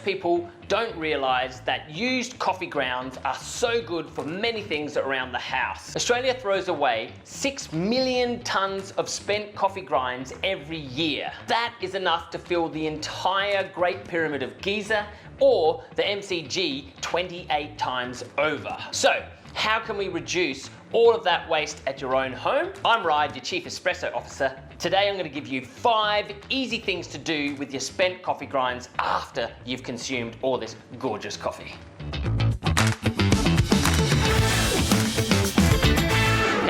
people don't realize that used coffee grounds are so good for many things around the house. Australia throws away 6 million tons of spent coffee grinds every year. That is enough to fill the entire Great Pyramid of Giza or the MCG 28 times over. So, how can we reduce all of that waste at your own home? I'm Ryan, your Chief Espresso Officer. Today I'm going to give you 5 easy things to do with your spent coffee grinds after you've consumed all this gorgeous coffee.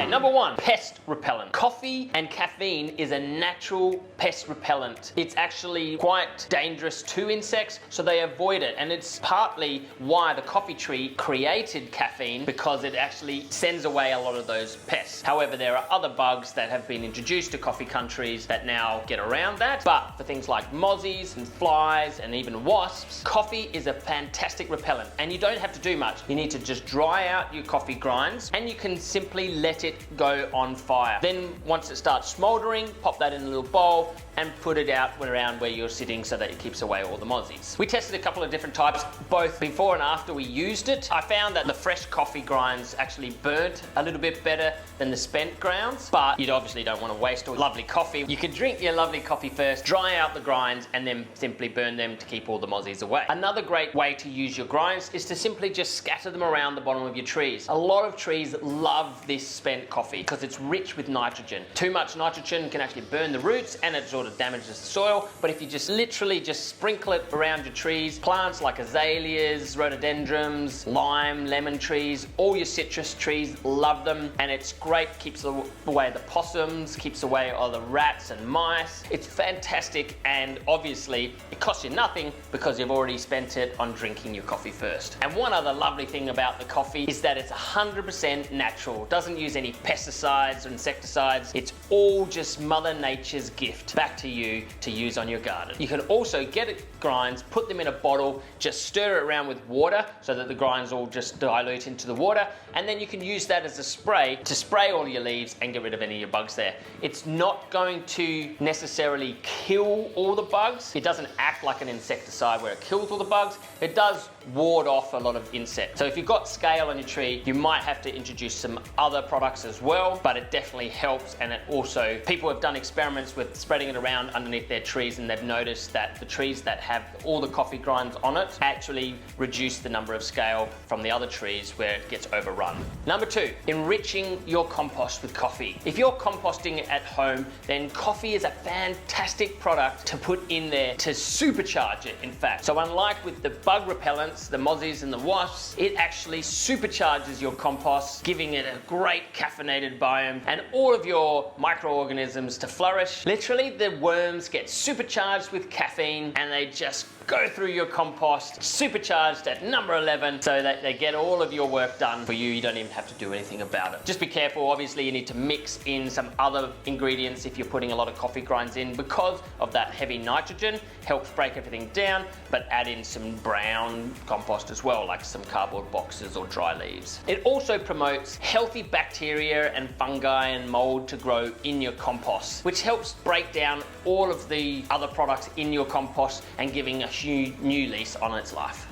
Number 1, pest repellent. Coffee and caffeine is a natural pest repellent. It's actually quite dangerous to insects, so they avoid it. And it's partly why the coffee tree created caffeine, because it actually sends away a lot of those pests. However, there are other bugs that have been introduced to coffee countries that now get around that. But for things like mozzies and flies and even wasps, coffee is a fantastic repellent. And you don't have to do much. You need to just dry out your coffee grinds and you can simply let it go on fire. Then once it starts smoldering, pop that in a little bowl and put it out around where you're sitting so that it keeps away all the mozzies. We tested a couple of different types, both before and after we used it. I found that the fresh coffee grinds actually burnt a little bit better than the spent grounds, but you obviously don't want to waste all lovely coffee. You can drink your lovely coffee first, dry out the grinds, and then simply burn them to keep all the mozzies away. Another great way to use your grinds is to simply just scatter them around the bottom of your trees. A lot of trees love this spent coffee because it's rich with nitrogen. Too much nitrogen can actually burn the roots and it sort of damages the soil, but if you just literally just sprinkle it around your trees, plants like azaleas, rhododendrons, lime, lemon trees, all your citrus trees love them, and it's great, keeps away the possums, keeps away all the rats and mice. It's fantastic, and obviously it costs you nothing because you've already spent it on drinking your coffee first. And one other lovely thing about the coffee is that it's 100% natural. It doesn't use any pesticides or insecticides. It's all just Mother Nature's gift back to you to use on your garden. You can also get it grinds, put them in a bottle, just stir it around with water so that the grinds all just dilute into the water, and then you can use that as a spray to spray all your leaves and get rid of any of your bugs there. It's not going to necessarily kill all the bugs. It doesn't act like an insecticide where it kills all the bugs. It does ward off a lot of insects. So if you've got scale on your tree, you might have to introduce some other products as well, but it definitely helps. And it also, people have done experiments with spreading it around underneath their trees, and they've noticed that the trees that have all the coffee grinds on it actually reduce the number of scale from the other trees where it gets overrun. Number 2, enriching your compost with coffee. If you're composting at home, then coffee is a fantastic product to put in there to supercharge it, in fact. So unlike with the bug repellents, the mozzies and the wasps, it actually supercharges your compost, giving it a great caffeinated biome and all of your microorganisms to flourish. Literally, the worms get supercharged with caffeine and they just go through your compost, supercharged at number 11, so that they get all of your work done for you. You don't even have to do anything about it. Just be careful, obviously you need to mix in some other ingredients if you're putting a lot of coffee grinds in, because of that heavy nitrogen, helps break everything down, but add in some brown compost as well, like some cardboard boxes or dry leaves. It also promotes healthy bacteria and fungi and mold to grow in your compost, which helps break down all of the other products in your compost and giving a new lease on its life.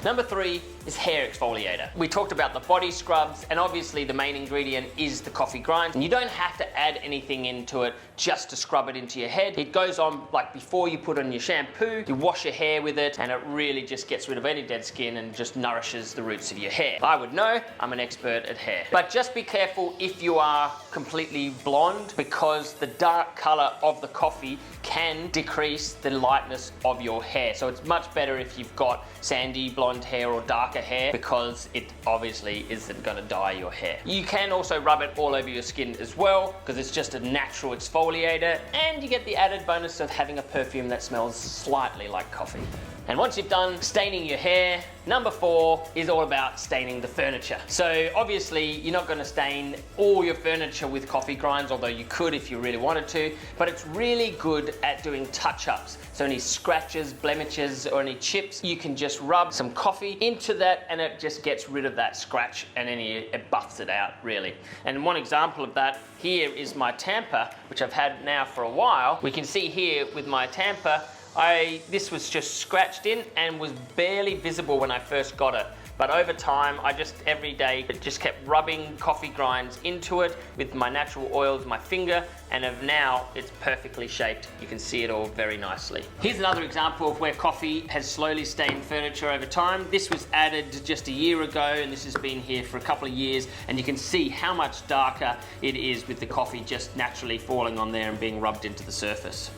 Number 3 is hair exfoliator. We talked about the body scrubs, and obviously the main ingredient is the coffee grinds. And you don't have to add anything into it just to scrub it into your head. It goes on like before you put on your shampoo, you wash your hair with it, and it really just gets rid of any dead skin and just nourishes the roots of your hair. I would know, I'm an expert at hair. But just be careful if you are completely blonde, because the dark color of the coffee can decrease the lightness of your hair. So it's much better if you've got sandy blonde hair or darker hair, because it obviously isn't going to dye your hair. You can also rub it all over your skin as well, because it's just a natural exfoliator, and you get the added bonus of having a perfume that smells slightly like coffee. And once you've done staining your hair, number 4 is all about staining the furniture. So obviously you're not going to stain all your furniture with coffee grinds, although you could if you really wanted to, but it's really good at doing touch-ups. So any scratches, blemishes, or any chips, you can just rub some coffee into that and it just gets rid of that scratch, and it buffs it out really. And one example of that here is my tamper, which I've had now for a while. We can see here with my tamper, this was just scratched in and was barely visible when I first got it. But over time, I just every day just kept rubbing coffee grinds into it with my natural oils, my finger, and now it's perfectly shaped. You can see it all very nicely. Here's another example of where coffee has slowly stained furniture over time. This was added just a year ago, and this has been here for a couple of years, and you can see how much darker it is with the coffee just naturally falling on there and being rubbed into the surface.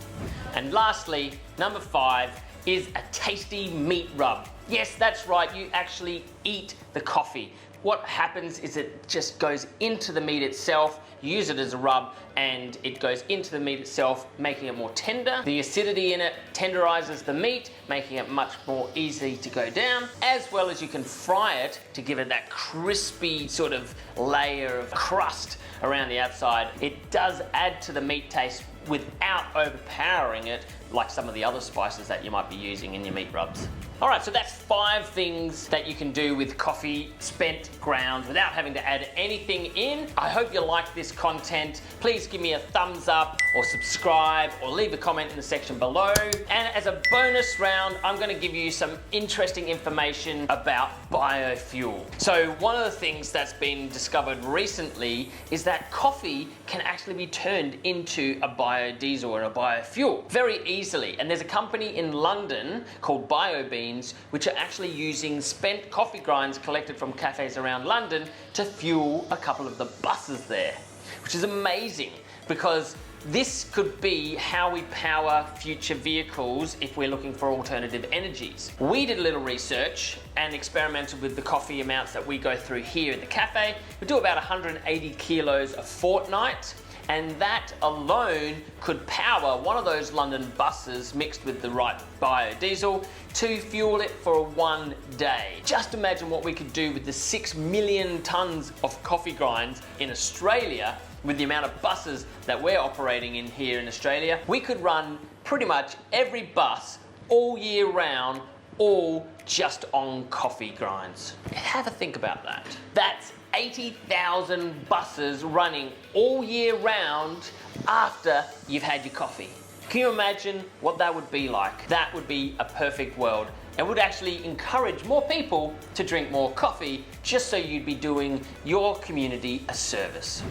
And lastly, number 5 is a tasty meat rub. Yes, that's right, you actually eat the coffee. What happens is it just goes into the meat itself, you use it as a rub, and it goes into the meat itself, making it more tender. The acidity in it tenderizes the meat, making it much more easy to go down, as well as you can fry it to give it that crispy sort of layer of crust around the outside. It does add to the meat taste without overpowering it like some of the other spices that you might be using in your meat rubs. All right, so that's 5 things that you can do with coffee spent ground without having to add anything in. I hope you like this content. Please give me a thumbs up or subscribe or leave a comment in the section below. And as a bonus round, I'm gonna give you some interesting information about biofuel. So one of the things that's been discovered recently is that coffee can actually be turned into a biodiesel or a biofuel very easily. And there's a company in London called BioBeans, which are actually using spent coffee grinds collected from cafes around London to fuel a couple of the buses there, which is amazing because this could be how we power future vehicles if we're looking for alternative energies. We did a little research and experimented with the coffee amounts that we go through here at the cafe. We do about 180 kilos a fortnight, and that alone could power one of those London buses mixed with the right biodiesel to fuel it for 1 day. Just imagine what we could do with the 6 million tons of coffee grinds in Australia with the amount of buses that we're operating in here in Australia. We could run pretty much every bus all year round, all just on coffee grinds. Have a think about that. That's 80,000 buses running all year round after you've had your coffee. Can you imagine what that would be like? That would be a perfect world. It would actually encourage more people to drink more coffee just so you'd be doing your community a service.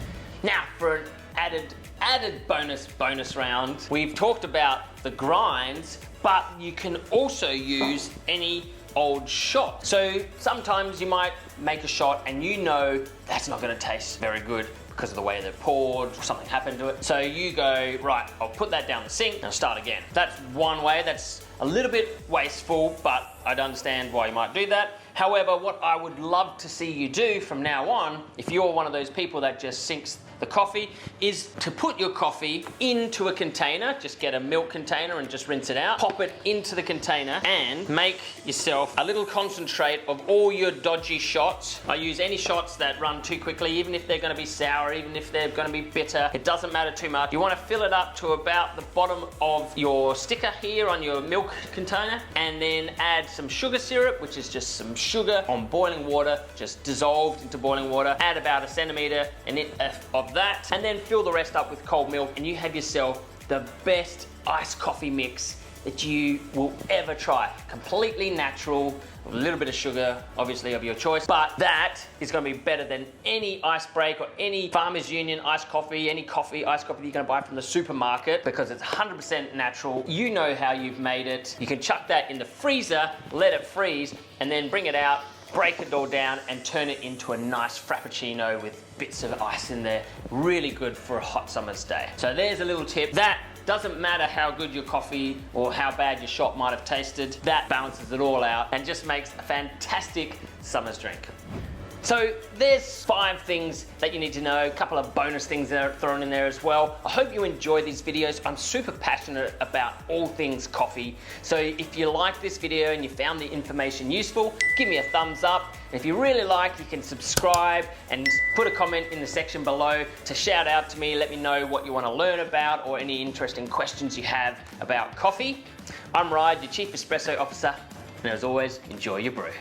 Now, for an added bonus round, we've talked about the grinds, but you can also use any old shot. So sometimes you might make a shot and you know that's not going to taste very good because of the way they're poured or something happened to it. So you go, right, I'll put that down the sink and I'll start again. That's one way. That's a little bit wasteful, but I'd understand why you might do that. However, what I would love to see you do from now on, if you're one of those people that just sinks the coffee, is to put your coffee into a container. Just get a milk container and just rinse it out. Pop it into the container and make yourself a little concentrate of all your dodgy shots. I use any shots that run too quickly, even if they're going to be sour, even if they're going to be bitter. It doesn't matter too much. You want to fill it up to about the bottom of your sticker here on your milk container, and then add some sugar syrup, which is just some sugar on boiling water, just dissolved into boiling water. Add about 1 centimeter of that, and then fill the rest up with cold milk, and you have yourself the best iced coffee mix that you will ever try. Completely natural, with a little bit of sugar, obviously of your choice, but that is going to be better than any ice break or any Farmers Union iced coffee, any iced coffee that you're going to buy from the supermarket, because it's 100% natural. You know how you've made it. You can chuck that in the freezer, let it freeze, and then bring it out, break it all down and turn it into a nice frappuccino with bits of ice in there. Really good for a hot summer's day. So there's a little tip. That doesn't matter how good your coffee or how bad your shot might have tasted. That balances it all out and just makes a fantastic summer's drink. So there's 5 things that you need to know, a couple of bonus things that are thrown in there as well. I hope you enjoy these videos. I'm super passionate about all things coffee. So if you like this video and you found the information useful, give me a thumbs up. If you really like, you can subscribe and put a comment in the section below to shout out to me, let me know what you want to learn about or any interesting questions you have about coffee. I'm Ryan, your Chief Espresso Officer, and as always, enjoy your brew.